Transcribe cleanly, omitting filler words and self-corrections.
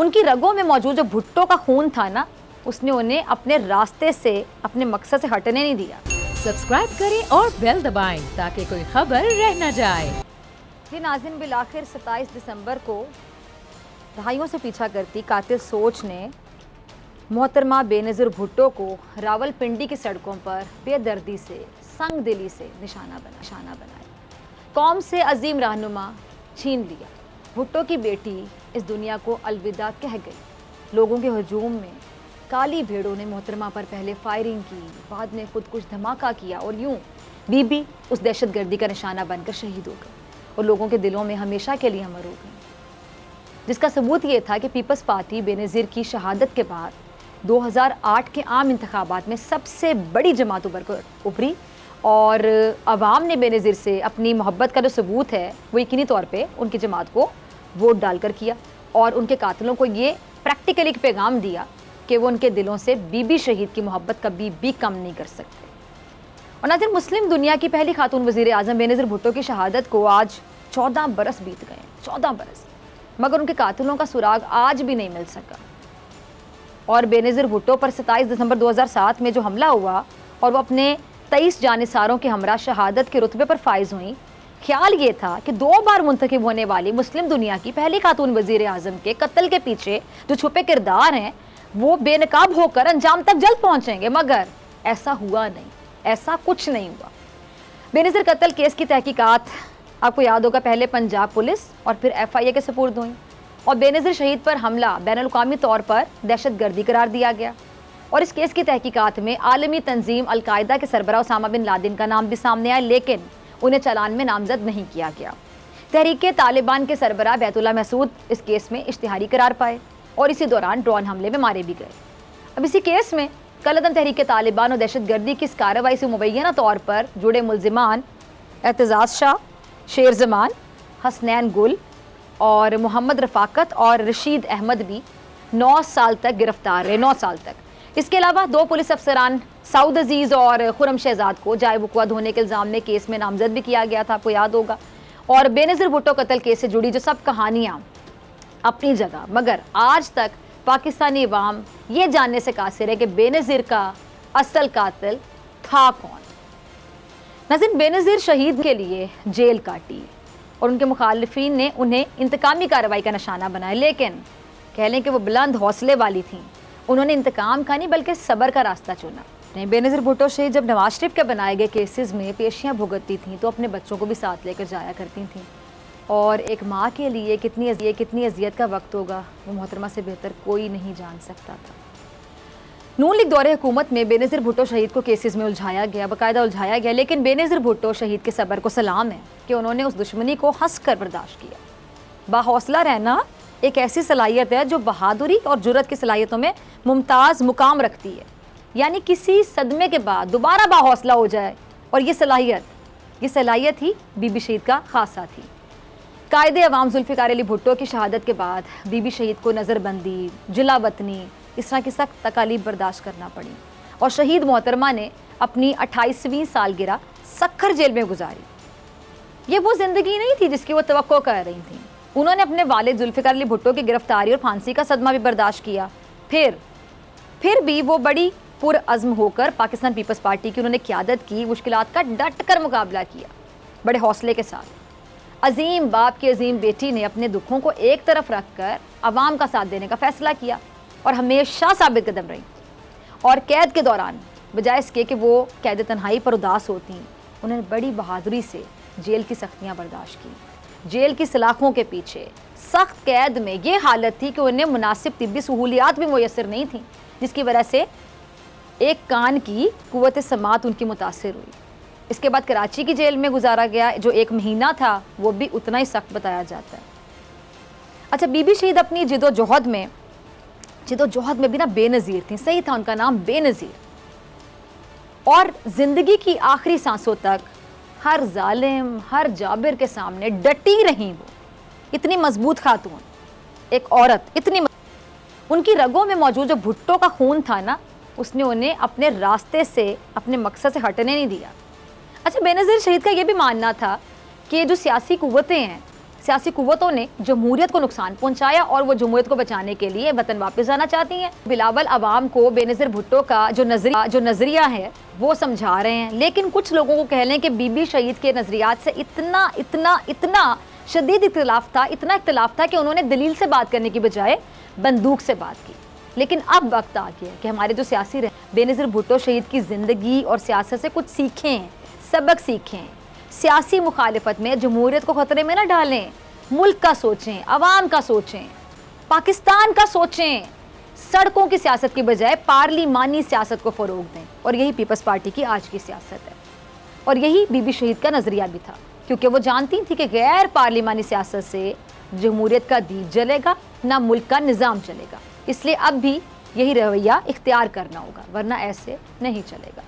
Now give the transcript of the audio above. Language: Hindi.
उनकी रगों में मौजूद जो भुट्टो का खून था ना, उसने उन्हें अपने रास्ते से, अपने मकसद से हटने नहीं दिया। सब्सक्राइब करें और बेल दबाएं ताकि कोई खबर रह न जाए। ये नाज़रीन, बिलाखिर 27 दिसंबर को दहाइयों से पीछा करती कातिल सोच ने मोहतरमा बेनज़ीर भुट्टो को रावलपिंडी की सड़कों पर बेदर्दी से, संग दिली से निशाना बनाया। कौम से अजीम रहनुमा छीन लिया। भुट्टो की बेटी इस दुनिया को अलविदा कह गई। लोगों के हजूम में काली भेड़ों ने मोहतरमा पर पहले फायरिंग की, बाद में खुद कुछ धमाका किया और यूं बीबी उस दहशतगर्दी का निशाना बनकर शहीद हो गई और लोगों के दिलों में हमेशा के लिए अमर हो गई। जिसका सबूत ये था कि पीपल्स पार्टी बेनज़ीर की शहादत के बाद 2008 के आम इंतखाबात में सबसे बड़ी जमात उभर कर उभरी और अवाम ने बेनज़ीर से अपनी मोहब्बत का जो सबूत है वो यकीनी तौर पे उनकी जमात को वोट डालकर किया और उनके कातिलों को ये प्रैक्टिकली एक पैगाम दिया कि वो उनके दिलों से बीबी शहीद की मोहब्बत कभी भी कम नहीं कर सकते। और नाज़रीन, मुस्लिम दुनिया की पहली खातून वज़ीर आज़म बेनज़ीर भुट्टो की शहादत को आज 14 बरस बीत गए, 14 बरस, मगर उनके कातिलों का सुराग आज भी नहीं मिल सका। और बेनज़ीर भुट्टो पर 27 दिसंबर 2007 में जो हमला हुआ और वो अपने 23 जानिसारों के हमरा शहादत के रुतबे पर फाइज हुई, ख्याल ये था कि 2 बार मुंतखब होने वाली मुस्लिम दुनिया की पहली खातून वज़ीर आज़म के कत्ल के पीछे जो छुपे किरदार हैं वो बेनकाब होकर अंजाम तक जल्द पहुंचेंगे, मगर ऐसा हुआ नहीं, ऐसा कुछ नहीं हुआ। बेनज़ीर कत्ल केस की तहकीकात आपको याद होगा पहले पंजाब पुलिस और फिर FIA के सुपुर्द हुई और बेनज़ीर शहीद पर हमला बैनुल-अक़वामी तौर पर दहशतगर्दी करार दिया गया। और इस केस की तहकीकात में आलमी तंजीम अल-कायदा के सरबराह उसामा बिन लादेन का नाम भी सामने आया, लेकिन उन्हें चालान में नामजद नहीं किया गया। तहरीके तालिबान के सरबराह बैतुल्लाह महसूद इस केस में इश्तिहारी करार पाए और इसी दौरान ड्रोन हमले में मारे भी गए। अब इसी केस में कलअदम तहरीके तालिबान और दहशतगर्दी की इस कार्रवाई से मुबैना तौर पर जुड़े मुलजिमान एतजाज़ शाह, शेर ज़मान, हसनैन गुल और मोहम्मद रफ़ाकत और रशीद अहमद भी 9 साल तक गिरफ्तार रहे, 9 साल तक। इसके अलावा 2 पुलिस अफसरान सऊद अजीज़ और खुरम शहजाद को जाए वक़ुआ धोने के इल्ज़ाम में केस में नामजद भी किया गया था, आपको याद होगा। और बेनज़ीर भुट्टो कत्ल केस से जुड़ी जो सब कहानियाँ अपनी जगह, मगर आज तक पाकिस्तानी अवाम ये जानने से कासिर है कि बेनज़ीर का असल कातिल था कौन। नाज़रीन, बेनज़ीर शहीद के लिए जेल काटी और उनके मुखालिफिन ने उन्हें इंतकामी कार्रवाई का निशाना बनाया, लेकिन कह लें कि वो बुलंद हौसले वाली थी। उन्होंने इंतकाम का नहीं बल्कि सब्र का रास्ता चुना। बेनज़ीर भुट्टो शहीद जब नवाज शरीफ के बनाए गए केसेस में पेशियाँ भुगतती थीं तो अपने बच्चों को भी साथ लेकर जाया करती थीं। और एक माँ के लिए कितनी अजियत का वक्त होगा वो मोहतरमा से बेहतर कोई नहीं जान सकता था। नून लीग दौरे हुकूमत में बेनज़ीर भुट्टो शहीद को केसेस में उलझाया गया, बाकायदा उलझाया गया, लेकिन बेनज़ीर भुट्टो शहीद के सब्र को सलाम है कि उन्होंने उस दुश्मनी को हंस कर बर्दाश्त किया। बाहौसला रहना एक ऐसी सलाहियत है जो बहादुरी और जुर्रत की सलाहियतों में मुमताज़ मुकाम रखती है, यानी किसी सदमे के बाद दोबारा बाहौसला हो जाए, और ये सलाहियत ही बीबी शहीद का खासा थी। कायदे अवाम जुल्फ़िकार अली भुट्टो की शहादत के बाद बीबी शहीद को नज़रबंदी, जिला वतनी, इस तरह की सख्त तकालीफ बर्दाश्त करना पड़ी और शहीद मोहतरमा ने अपनी 28वीं सालगिरह सक्खर जेल में गुजारी। ये वो ज़िंदगी नहीं थी जिसकी वो तवक्को कर रही थी। उन्होंने अपने वालिद जुल्फ़िकार अली भुट्टो की गिरफ्तारी और फांसी का सदमा भी बर्दाश्त किया। फिर भी वो बड़ी पुरअज़्म होकर पाकिस्तान पीपल्स पार्टी की उन्होंने क़यादत की, मुश्किलात का डट कर मुकाबला किया बड़े हौसले के साथ। अजीम बाप की अजीम बेटी ने अपने दुखों को एक तरफ रख कर अवाम का साथ देने का फ़ैसला किया और हमेशा साबित कदम रही। और कैद के दौरान बजाय इसके कि वो कैद तन्हाई पर उदास होती, उन्होंने बड़ी बहादुरी से जेल की सख्तियाँ बर्दाश्त की। जेल की सलाखों के पीछे सख्त कैद में ये हालत थी कि उन्हें मुनासिब तिब्बी सहूलियात भी मुयसर नहीं थी, जिसकी वजह से एक कान की कुव्वत समात उनकी मुतासिर हुई। इसके बाद कराची की जेल में गुजारा गया जो 1 महीना था, वो भी उतना ही सख्त बताया जाता है। अच्छा, बीबी शहीद अपनी जिदोजहद में भी ना बेनज़ीर थी, सही था उनका नाम बेनज़ीर, और ज़िंदगी की आखिरी सांसों तक हर जालिम, हर जाबिर के सामने डटी रही। वो इतनी मजबूत खातून, एक औरत इतनी उनकी रगों में मौजूद जो भुट्टो का खून था ना, उसने उन्हें अपने रास्ते से, अपने मकसद से हटने नहीं दिया। अच्छा, बेनज़ीर शहीद का ये भी मानना था कि जो सियासी कुव्वतें हैं सियासी कुव्वतों ने जमहूरियत को नुकसान पहुंचाया और वो जमहूरियत को बचाने के लिए वतन वापस जाना चाहती हैं। बिलावल अवाम को बेनज़ीर भुट्टो का जो नज़रिया है वो समझा रहे हैं, लेकिन कुछ लोगों को कह लें कि बीबी शहीद के नज़रियात से इतना शदीद इख्तिलाफ था कि उन्होंने दलील से बात करने की बजाय बंदूक से बात की। लेकिन अब वक्त आ गया कि हमारे जो सियासी बेनज़ीर भुट्टो शहीद की ज़िंदगी और सियासत से कुछ सीखें, सबक सीखें। सियासी मुखालिफत में जमहूरियत को ख़तरे में ना डालें, मुल्क का सोचें, अवाम का सोचें, पाकिस्तान का सोचें। सड़कों की सियासत की बजाय पार्लिमानी सियासत को फ़रोग़ दें। और यही पीपल्स पार्टी की आज की सियासत है और यही बीबी शहीद का नज़रिया भी था, क्योंकि वो जानती थी कि गैर पार्लिमानी सियासत से जमहूरियत का दीन जलेगा, ना मुल्क का निज़ाम चलेगा। इसलिए अब भी यही रवैया इख्तियार करना होगा, वरना ऐसे नहीं चलेगा।